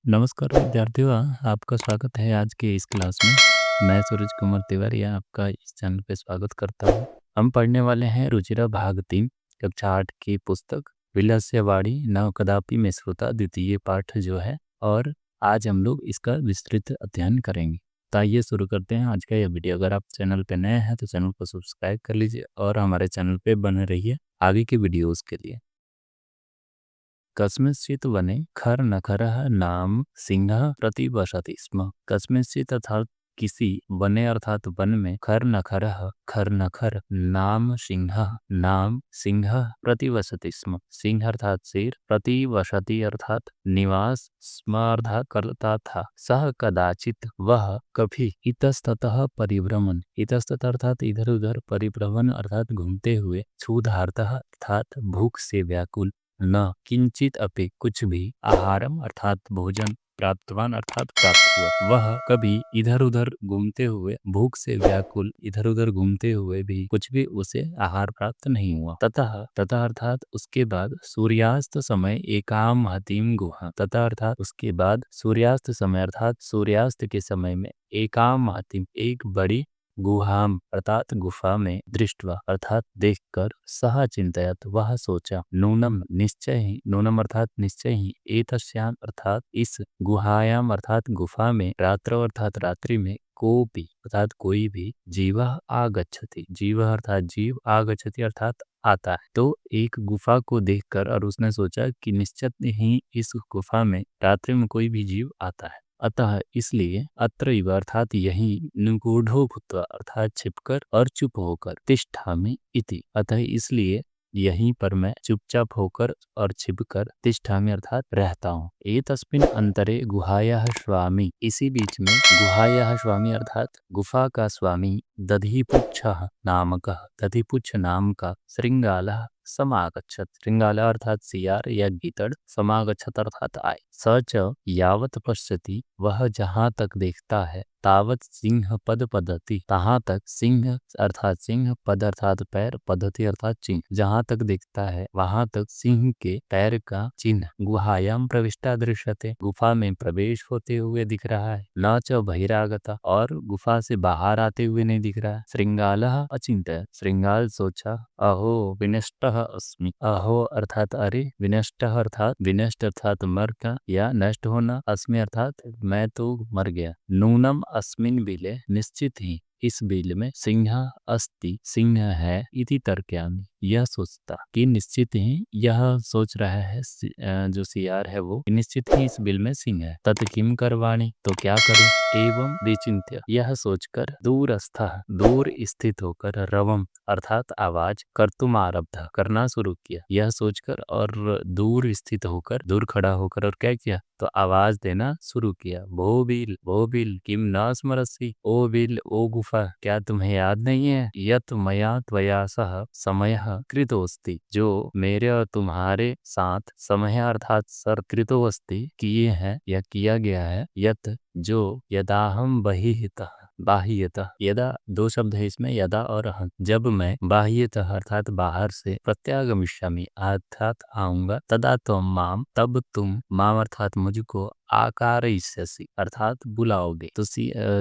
नमस्कार विद्यार्थियों, आपका स्वागत है आज के इस क्लास में। मैं सूरज कुमार तिवारी आपका इस चैनल पे स्वागत करता हूँ। हम पढ़ने वाले हैं रुचिरा भाग 3 कक्षा 8 की पुस्तक विलास्यवाड़ी न कदापि में श्रोता द्वितीय पाठ जो है, और आज हम लोग इसका विस्तृत अध्ययन करेंगे। तो आइए शुरू करते हैं आज का यह वीडियो। अगर आप चैनल पे नए हैं तो चैनल को सब्सक्राइब कर लीजिए और हमारे चैनल पे बने रहिए आगे के वीडियोज़ के लिए। कस्मिंश्चित् वने खर नखरः नाम सिंह प्रतिवसति स्म। कस्मिंश्चित् अर्थात किसी वने अर्थात वन में खर नखर नाम सिंह प्रतिवसति स्म। सिंह अर्थात शेर, प्रतिवसति अर्थात निवास, स्म अर्थात करता था, सह कदाचित वह कभी, इतस्ततः परिभ्रमण, इतस्ततः अर्थात इधर उधर, परिभ्रमण अर्थात घूमते हुए, क्षुधार्तः अर्थात भूख से व्याकुल, न किंचित अपि कुछ भी, आहारम अर्थात भोजन, प्राप्तवान अर्थात प्राप्त हुआ, वह कभी इधर उधर घूमते हुए, भूख से व्याकुल, इधर उधर घूमते हुए भी कुछ भी उसे आहार प्राप्त नहीं हुआ। ततः अर्थात उसके बाद, सूर्यास्त समय एकाम हतीम गुहा, तथा अर्थात उसके बाद, सूर्यास्त समय अर्थात सूर्यास्त के समय में, एकाम हतीम एक बड़ी, गुहाम अर्थात गुफा में, दृष्टवा अर्थात देखकर, सह चिंतयत वह सोचा, नूनम निश्चय ही, नूनम अर्थात निश्चय ही, एतस्याम अर्थात इस, गुहायाम अर्थात गुफा में, रात्र अर्थात रात्रि में, कोपि अर्थात कोई भी, जीव आगच्छति, जीव अर्थात जीव, आगच्छति अर्थात आता है। तो एक गुफा को देखकर और उसने सोचा कि निश्चित ही इस गुफा में रात्रि में कोई भी जीव आता है। अतः इसलिए अत्रैव अर्थात यही, निगूढ़ो भूत्वा अर्थात छिपकर और चुप होकर, तिष्ठामि इति अतः इसलिए यहीं पर मैं चुपचाप होकर और छिपकर, तिष्ठामि अर्थात रहता हूँ। एतस्मिन् अंतरे गुहायाः स्वामी, इसी बीच में गुहायाः स्वामी अर्थात गुफा का स्वामी, दधिपुच्छः नामकः, दधिपुच्छ नाम का, श्रृंगालः समागच्छत, श्रृंगाला अर्थात सियार या गीतड़, समागच्छत अर्थात आए, सच यावत पश्यति वह जहाँ तक देखता है, तावत सिंह पद पदति तहाँ तक, सिंह अर्थात सिंह, पद अर्थात पैर, पद्धति अर्थात चिन्ह, जहाँ तक देखता है वहां तक सिंह के पैर का चिन्ह, गुहायाम प्रविष्टा दृश्यते गुफा में प्रवेश होते हुए दिख रहा है, न च बहिरागता और गुफा से बाहर आते हुए नहीं दिख रहा है। श्रृंगालः अचिंत्य, श्रृंगाल सोचा, अहो विनष्टः अस्मि, अहो अर्थात अरे, विनष्टः अर्थात विनष्ट अर्थात मर का या नष्ट होना, अस्मि अर्थात मैं तो मर गया, नूनम अस्मिन बिले निश्चित ही इस बिल में, सिंह अस्ति सिंह है, इति तर्कयामि यह सोचता कि निश्चित ही यह सोच रहा है जो सियार है वो निश्चित ही इस बिल में सिंह है। तत् किम करवाणी तो क्या करूं, एवं विचिंत्य यह सोचकर, दूरस्थ दूर स्थित होकर, रवम अर्थात आवाज, कर्तुम आरब्ध करना शुरू किया। यह सोचकर और दूर स्थित होकर, दूर खड़ा होकर और क्या किया तो आवाज देना शुरू किया, भो बिल किम न स्मरसि, ओ बिल ओ गुफा क्या तुम्हें याद नहीं है, यत मया त्वया सह समयः कृतोस्ति जो मेरे और तुम्हारे साथ समय अर्थात सर कृतोस्ति किए हैं या किया गया है, यत जो, यदाहम बहिहितः बाह्यतः, यदा दो शब्द है इसमें, यदा और अहं, जब मैं बाह्यतः अर्थात बाहर से, प्रत्यागमिष्यामि अर्थात आऊंगा, तदा तुम माम तब तुम, माम अर्थात मुझको, आकारयिष्यसि अर्थात बुलाओगे। तो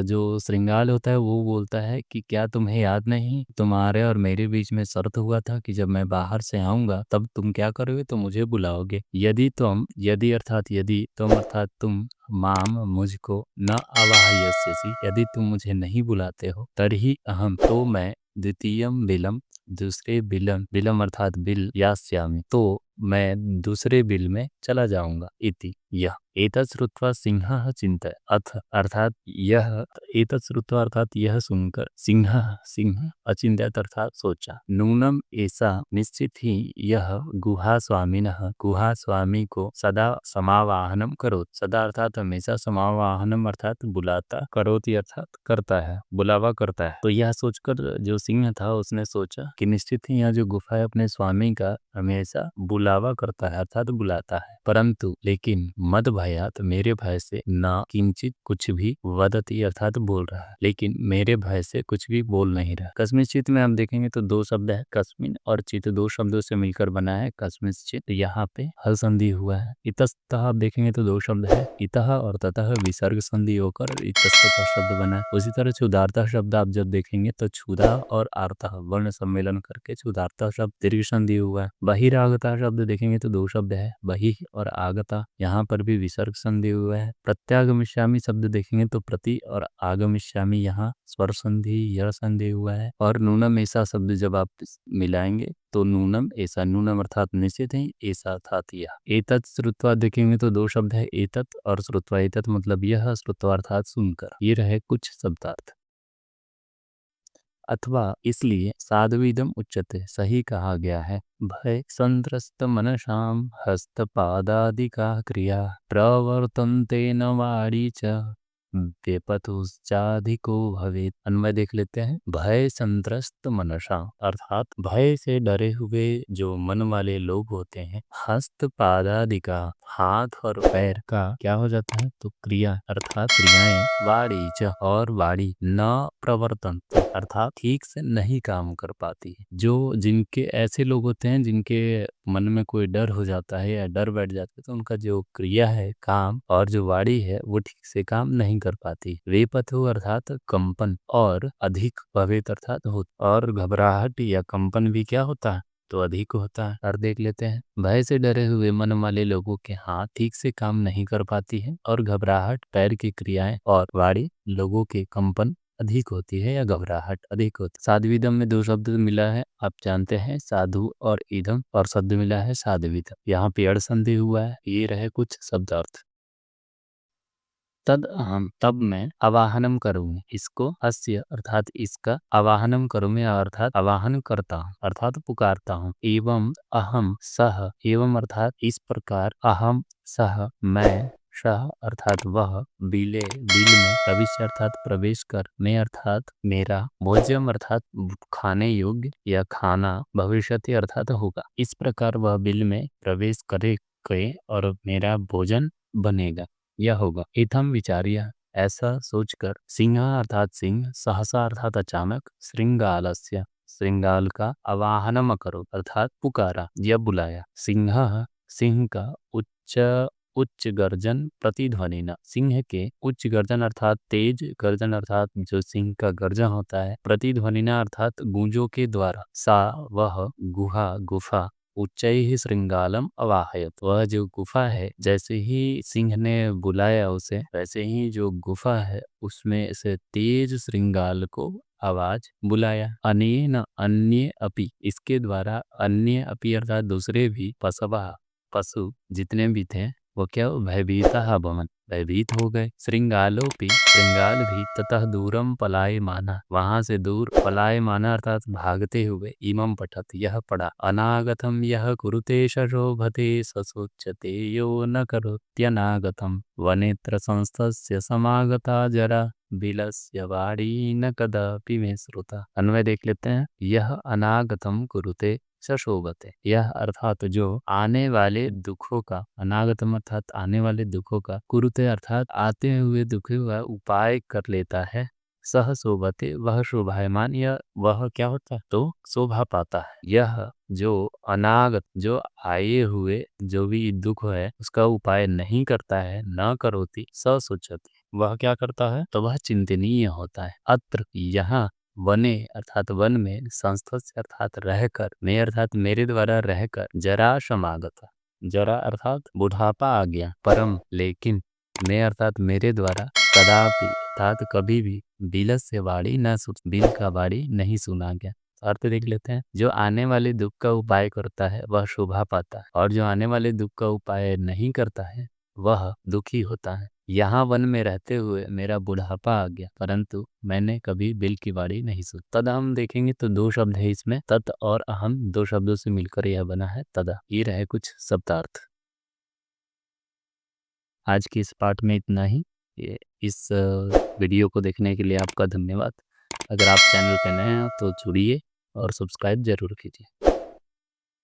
जो श्रृंगाल होता है वो बोलता है कि क्या तुम्हें याद नहीं, तुम्हारे और मेरे बीच में शर्त हुआ था कि जब मैं बाहर से आऊंगा तब तुम क्या करोगे तो मुझे बुलाओगे। यदि अर्थात यदि तुम अर्थात तुम, माम मुझको, न आवाहयस्यसि यदि तुम मुझे नहीं बुलाते हो, तरही अहम तो मैं, द्वितीयम बिलम दूसरे बिलम अर्थात बिल, यास्यामि तो मैं दूसरे बिल में चला जाऊंगा, इति यह। एतत् श्रुत्वा सिंहः चिंतय अथ अर्थात यह, एतत् श्रुत्वा अर्थात यह सुनकर, सिंह अचिंत्यत अर्थात सोचा, नूनम ऐसा निश्चित ही यह, गुहा स्वामी को सदा समावाहनम करोति, सदा अर्थात हमेशा, समावाहनम अर्थात बुलाता, करोति अर्थात करता है, बुलावा करता है। तो यह सोचकर जो सिंह था उसने सोचा कि निश्चित ही यह जो गुफा है अपने स्वामी का हमेशा बुलावा करता है अर्थात बुलाता है, परंतु लेकिन मद भयात, मेरे भय से, न किंचित कुछ भी, वदति अर्थात बोल रहा है, लेकिन मेरे भय से कुछ भी बोल नहीं रहा। कस्मिंश्चित् में हम देखेंगे तो दो शब्द है, कस्मिन और चित, दो शब्दों से मिलकर बना है कस्मिंश्चित्। यहाँ पे हल संधि हुआ है। इतस्तः आप देखेंगे तो दो शब्द है, इतः और ततः विसर्ग संधि होकर इतस्ततः शब्द बना है। उसी तरह क्षुधार्तः शब्द आप जब देखेंगे तो क्षुधा और आर्तः वर्ण सम्मेलन करके क्षुधार्तः शब्द दीर्घ संधि हुआ है। बहिरागता शब्द देखेंगे तो दो शब्द है, बहि और आगता, यहाँ पर भी विसर्ग संधि हुआ है। प्रत्यागमिष्यामि शब्द देखेंगे तो प्रति और आगमिष्यामि, यहाँ स्वर संधि यह संधि हुआ है। और नूनम ऐसा शब्द जब आप मिलाएंगे तो नूनम ऐसा, नूनम अर्थात निश्चित है, ऐसा अर्थात यह। एतत् श्रुत्वा देखेंगे तो दो शब्द है, एतत् और श्रुत्वा। एतत् मतलब यह, श्रुत्वा अर्थात सुनकर। ये रहे कुछ शब्दार्थ। अथवा इसलिए साधुविदम उच्यते, सही कहा गया है। भय संत्रस्त मनसाम हस्तपादादिका क्रिया प्रवर्तन्ते न वाणी च बेपतुश्चाधिको भवेत्। अन्वय देख लेते हैं। भय संत्रस्त मनसा अर्थात भय से डरे हुए जो मन वाले लोग होते हैं, हस्त पादादिका हाथ और पैर का क्या हो जाता है तो क्रिया अर्थात क्रियाएं, वाणी च और वाणी न प्रवर्तन अर्थात ठीक से नहीं काम कर पाती। जो जिनके ऐसे लोग होते हैं जिनके मन में कोई डर हो जाता है या डर बैठ जाता है, तो उनका जो क्रिया है काम और जो वाणी है वो ठीक से काम नहीं कर पाती। वेपथु अर्थात कंपन और अधिक भवेत अर्थात हो, और घबराहट या कंपन भी क्या होता है तो अधिक होता है। और देख लेते हैं। भय से डरे हुए मन वाले लोगों के हाथ ठीक से काम नहीं कर पाती है, और घबराहट पैर की क्रियाएं और वाणी लोगों के कंपन अधिक होती है या घबराहट अधिक होती है। साध्वीदम में दो शब्द मिला है, आप जानते हैं, साधु और ईदम, और शब्द मिला है साध्वीदम। यहाँ पे अड़ संधि हुआ है। ये रहे कुछ शब्दार्थ। तद अहम, तब मैं आवाहनम करूँ, इसको अस्य अर्थात इसका, आवाहनम करूँ अर्थात आवाहन करता हूँ अर्थात पुकारता हूँ। एवं अहम सह, एवं अर्थात इस प्रकार, अहम सह मैं, सह अर्थात वह, बिले बिल में, प्रविष्य अर्थात प्रवेश कर, मैं अर्थात मेरा, भोज्यम अर्थात खाने योग्य या खाना, भविष्यति अर्थात होगा। इस प्रकार वह बिल में प्रवेश करे और मेरा भोजन बनेगा यह होगा। इथम विचार्य, ऐसा सोचकर, सिंह अर्थात सिंह, सहसा अर्थात अचानक, श्रृंगालस्य श्रृंगाल का, आवाहनम करो अर्थात पुकारा या बुलाया। सिंह सिंह का उच्च गर्जन प्रतिध्वनि न, सिंह के उच्च गर्जन अर्थात तेज गर्जन अर्थात जो सिंह का गर्जन होता है, प्रतिध्वनि न अर्थात गूंजों के द्वारा, सा वह, गुहा गुफा, उच्चैः श्रृंगालम अवाहयत, वह जो गुफा है, जैसे ही सिंह ने बुलाया उसे, वैसे ही जो गुफा है उसमें से तेज श्रृंगाल को आवाज बुलाया। अनेन अन्य अपि, इसके द्वारा, अन्य अपि अर्थात दूसरे भी, पशवा पशु जितने भी थे वो क्या भयभीता अभवन्, भयभीत हो गए। श्रृंगालोपि, श्रृंगाल भी, ततः दूरम पलायमाना, वहां से दूर, पलायमाना अर्थात भागते हुए, इमं पठत यह पढ़ा, अनागतम यह कुरुते शोभते ससोच्यते यो न करोत्यनागतम, वनेत्र संस्थस्य समागता जरा बिलस्य वाणी न कदापि मे श्रुता। अन्वय देख लेते हैं। यह अनागतम कुरुते शोभते, यह अर्थात जो आने वाले दुखों का, अनागतम अर्थात आने वाले दुखों का, कुरुते अर्थात आते हुए दुखों का उपाय कर लेता है, सह शोभते वह शोभायमान, या वह क्या होता है तो शोभा पाता है। यह जो अनागत, जो आए हुए जो भी दुख है उसका उपाय नहीं करता है, न करोति स सोचती, वह क्या करता है तो वह चिंतनीय होता है। अत्र यहाँ वने अर्थात वन में, संस्थस्य अर्थात रहकर, मैं अर्थात मेरे द्वारा रहकर, जरा समागता, जरा अर्थात बुढ़ापा आ गया, परम लेकिन, मैं अर्थात मेरे द्वारा, कदापि अर्थात कभी भी, बिलस्य वाणी न सुन, बिल का वाणी नहीं सुना गया। अर्थ देख लेते हैं। जो आने वाले दुख का उपाय करता है वह शोभा पाता है, और जो आने वाले दुख का उपाय नहीं करता है वह दुखी होता है। यहाँ वन में रहते हुए मेरा बुढ़ापा आ गया, परंतु मैंने कभी बिल की वाणी नहीं सुनी। तद हम देखेंगे तो दो शब्द है इसमें, तत् और अहम, दो शब्दों से मिलकर यह बना है तदा। ये रहे कुछ शब्दार्थ। आज की इस पाठ में इतना ही। इस वीडियो को देखने के लिए आपका धन्यवाद। अगर आप चैनल पे नए हैं तो जुड़िए और सब्सक्राइब जरूर कीजिए।